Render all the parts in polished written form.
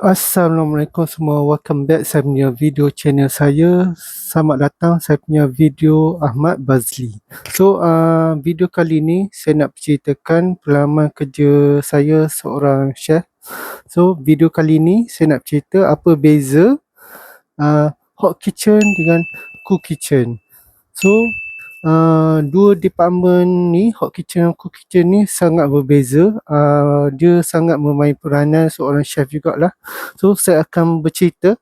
Assalamualaikum semua, welcome back saya punya video channel saya. Selamat datang saya punya video Ahmad Bazli. Video kali ni saya nak ceritakan pengalaman kerja saya seorang chef. Video kali ni saya nak cerita apa beza hot kitchen dengan cool kitchen. Dua department ni, hot kitchen dan cool kitchen ni sangat berbeza. Dia sangat memain peranan seorang chef jugalah. Saya akan bercerita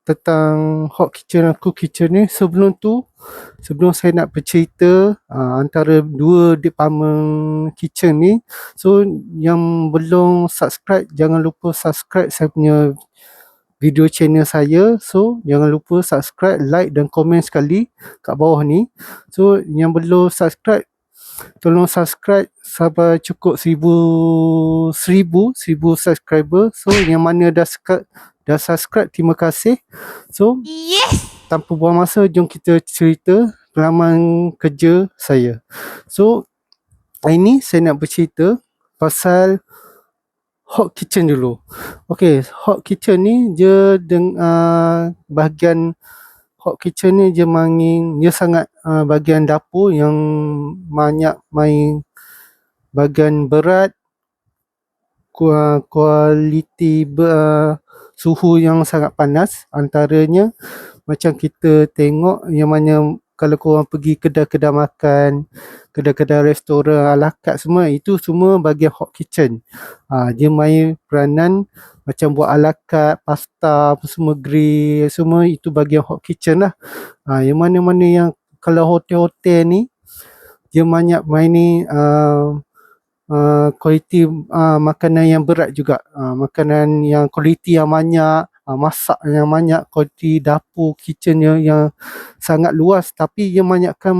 tentang hot kitchen dan cool kitchen ni. Sebelum saya nak bercerita antara dua department kitchen ni, yang belum subscribe, jangan lupa subscribe saya punya video channel saya. Jangan lupa subscribe, like dan komen sekali kat bawah ni. Yang belum subscribe, tolong subscribe sampai cukup 1000 subscriber. Yang mana dah subscribe, terima kasih. Tanpa buang masa, jom kita cerita pengalaman kerja saya. Hari ni saya nak bercerita pasal hot kitchen dulu. Okey, hot kitchen ni dia bahagian hot kitchen ni dia sangat bahagian dapur yang banyak main bahagian berat, kualiti suhu yang sangat panas. Antaranya macam kita tengok yang mana kalau korang pergi kedai-kedai makan, kedai-kedai restoran ala carte semua, itu semua bahagian hot kitchen. Dia main peranan macam buat ala carte, pasta apa semua, grill semua, itu bahagian hot kitchen lah. Yang mana-mana yang kalau hotel-hotel ni, dia banyak main ni kualiti makanan yang berat juga. Makanan yang kualiti yang banyak, masak yang banyak, kualiti dapur kitchen yang sangat luas, tapi dia banyakkan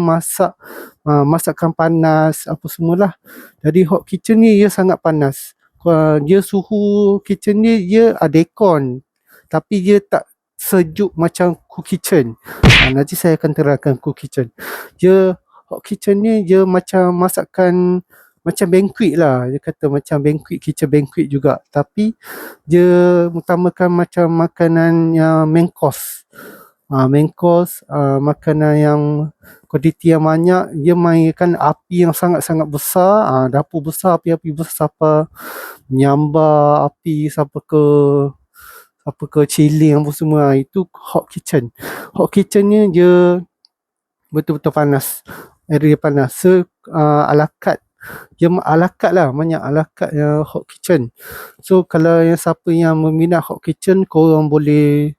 masakan panas apa semualah. Jadi hot kitchen ni dia sangat panas. Dia suhu kitchen ni dia ada aircon, tapi dia tak sejuk macam cool kitchen. Nanti saya akan terangkan cool kitchen. Hot kitchen ni dia macam masakan macam banquet lah. Dia kata macam banquet, kitchen banquet juga. Tapi dia utamakan macam makanan yang main course. Makanan yang kuantiti yang banyak. Dia mainkan api yang sangat-sangat besar. Dapur besar, api-api besar sampai menyambar api sampai ke chilling apa semua. Itu hot kitchen. Hot kitchen ni dia betul-betul panas. Area panas. Ala carte. Dia ala carte lah, banyak ala carte yang hot kitchen. Kalau yang siapa yang meminat hot kitchen, korang boleh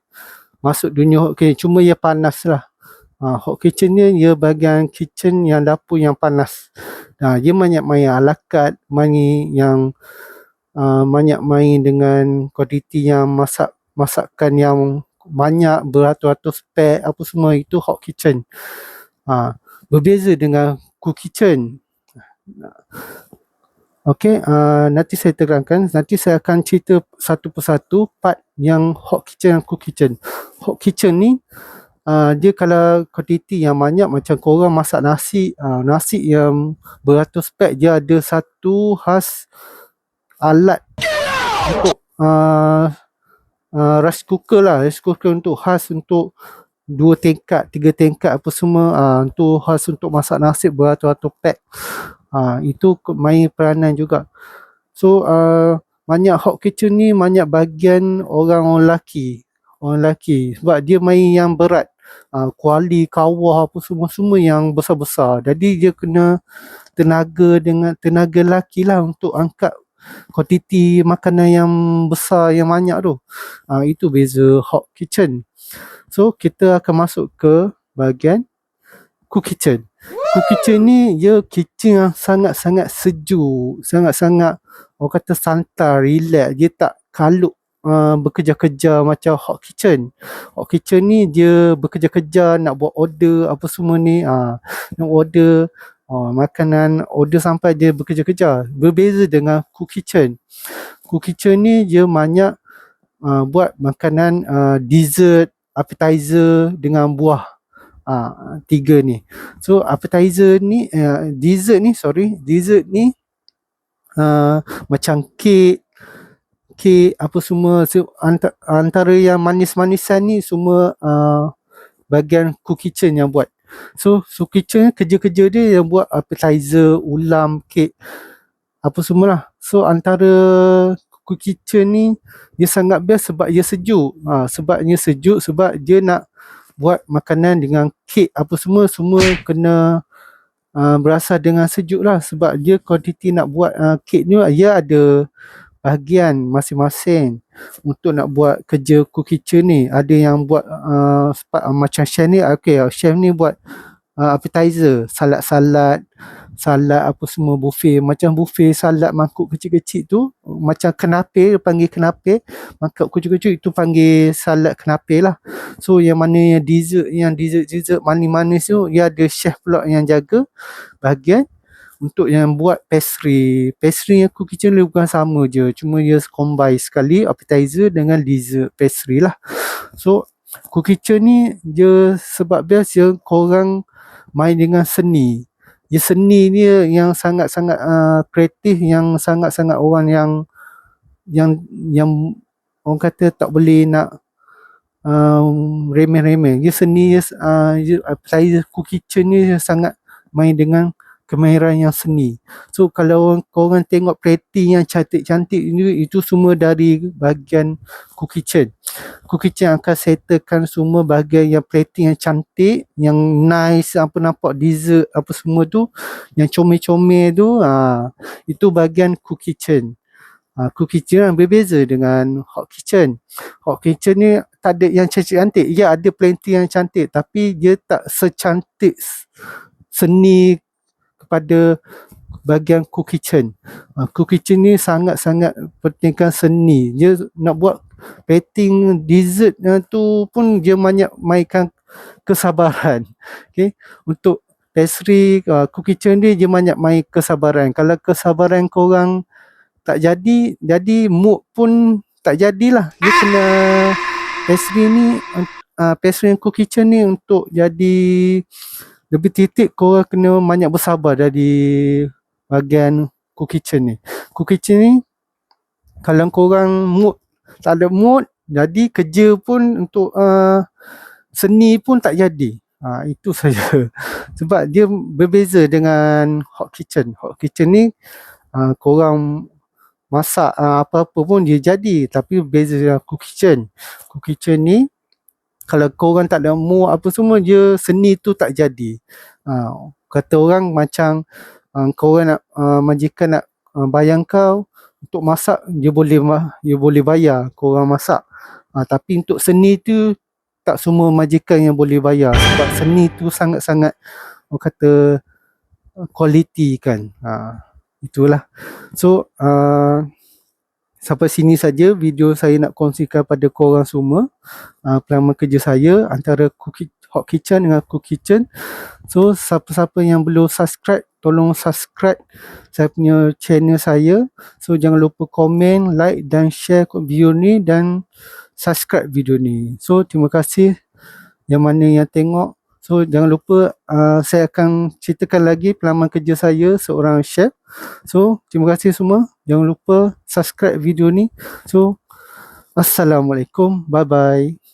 masuk dunia hot kitchen. Cuma dia panas lah. Hot kitchen ni dia bahagian kitchen yang dapur yang panas. Dia banyak main ala carte, banyak main dengan kuantiti yang masakan yang banyak, beratus-ratus pack apa semua. Itu hot kitchen. Berbeza dengan cool kitchen. Okey, nanti saya terangkan. Nanti saya akan cerita satu persatu part yang hot kitchen dan cool kitchen. Hot kitchen ni dia kalau kuantiti yang banyak, macam korang masak nasi, nasi yang beratus pack, dia ada satu khas alat untuk rice cooker lah. Rice cooker untuk khas untuk 2 tingkat, 3 tingkat apa semua. Untuk khas untuk masak nasi beratus-ratus pack. Itu main peranan juga. Banyak hot kitchen ni banyak bahagian orang lelaki. Sebab dia main yang berat. Kuali, kawah apa semua yang besar-besar. Jadi dia kena tenaga lelaki lah untuk angkat kuantiti makanan yang besar yang banyak tu. Itu beza hot kitchen. Kita akan masuk ke bahagian cool kitchen. Cool kitchen ni dia kitchen yang sangat-sangat sejuk, sangat-sangat orang kata santai, relax. Dia tak kalut bekerja-kerja macam hot kitchen. Hot kitchen ni dia bekerja-kerja nak buat order apa semua ni. Nak order makanan, order sampai dia bekerja-kerja. Berbeza dengan cool kitchen. Cool kitchen ni dia banyak buat makanan dessert, appetizer dengan buah. Tiga ni. Appetizer ni, dessert ni macam kek, kek apa semua. So, antara yang manis-manisan ni semua bahagian cook kitchen yang buat. So kitchen kerja-kerja dia yang buat appetizer, ulam, kek, apa semualah. So antara cook kitchen ni dia sangat best sebab dia sejuk. Sebabnya sejuk sebab dia nak buat makanan dengan kek apa semua kena berasal dengan sejuk lah. Sebab dia kuantiti nak buat kek ni dia ada bahagian masing-masing untuk nak buat kerja cook kitchen ni. Ada yang buat macam chef ni, chef ni buat appetizer, salad apa semua, buffet, macam buffet salad mangkuk kecil-kecil tu, macam kenape, panggil kenape, mangkuk kecil-kecil itu panggil salad kenape lah. So yang mana yang dessert manis-manis tu, dia ada chef pula yang jaga bahagian. Untuk yang buat pastry yang cook kitchen dia bukan sama je, cuma dia combine sekali appetizer dengan dessert pastry lah. So cook kitchen ni dia sebab best dia korang main dengan seni. Dia seni dia yang sangat-sangat kreatif, yang sangat-sangat orang yang orang kata tak boleh nak remeh-remeh. Dia seni appetizer cook kitchen ni sangat main dengan kemahiran yang seni. So kalau korang tengok plating yang cantik-cantik ni, itu semua dari bahagian cook kitchen. Cook kitchen akan settlekan semua bahagian yang plating yang cantik, yang nice, apa nampak dessert apa semua tu, yang comel-comel tu, itu bahagian cook kitchen. Cook kitchen berbeza dengan hot kitchen. Hot kitchen ni tak ada yang cantik-cantik. Ya, ada plenty yang cantik, tapi dia tak secantik seni pada bahagian cook kitchen. Cook kitchen ni sangat-sangat pentingkan seni. Dia nak buat plating dessert tu pun dia banyak mainkan kesabaran. Okay? Untuk pastry, cook kitchen dia banyak main kesabaran. Kalau kesabaran korang tak jadi mood pun tak jadilah. Dia kena pastry cook kitchen ni untuk jadi lebih titik, korang kena banyak bersabar dari bahagian cook kitchen ni. Cook kitchen ni kalau korang tak ada mood, jadi kerja pun untuk seni pun tak jadi. Itu saja. Sebab dia berbeza dengan hot kitchen. Hot kitchen ni korang masak apa-apa pun dia jadi, tapi berbeza dengan cook kitchen. Cook kitchen ni kalau korang tak ada mood apa semua, dia seni tu tak jadi. Kata orang macam korang nak majikan nak bayar kau untuk masak, dia boleh bayar korang masak. Tapi untuk seni tu tak semua majikan yang boleh bayar, sebab seni tu sangat-sangat orang kata quality kan. Itulah. So sampai sini saja video saya nak kongsikan pada korang semua. Pengalaman kerja saya antara hot kitchen dengan cook kitchen. So siapa-siapa yang belum subscribe, tolong subscribe saya punya channel saya. So jangan lupa komen, like dan share video ni dan subscribe video ni. So terima kasih yang mana yang tengok. So jangan lupa saya akan ceritakan lagi pengalaman kerja saya seorang chef. So terima kasih semua. Jangan lupa subscribe video ni. So assalamualaikum. Bye bye.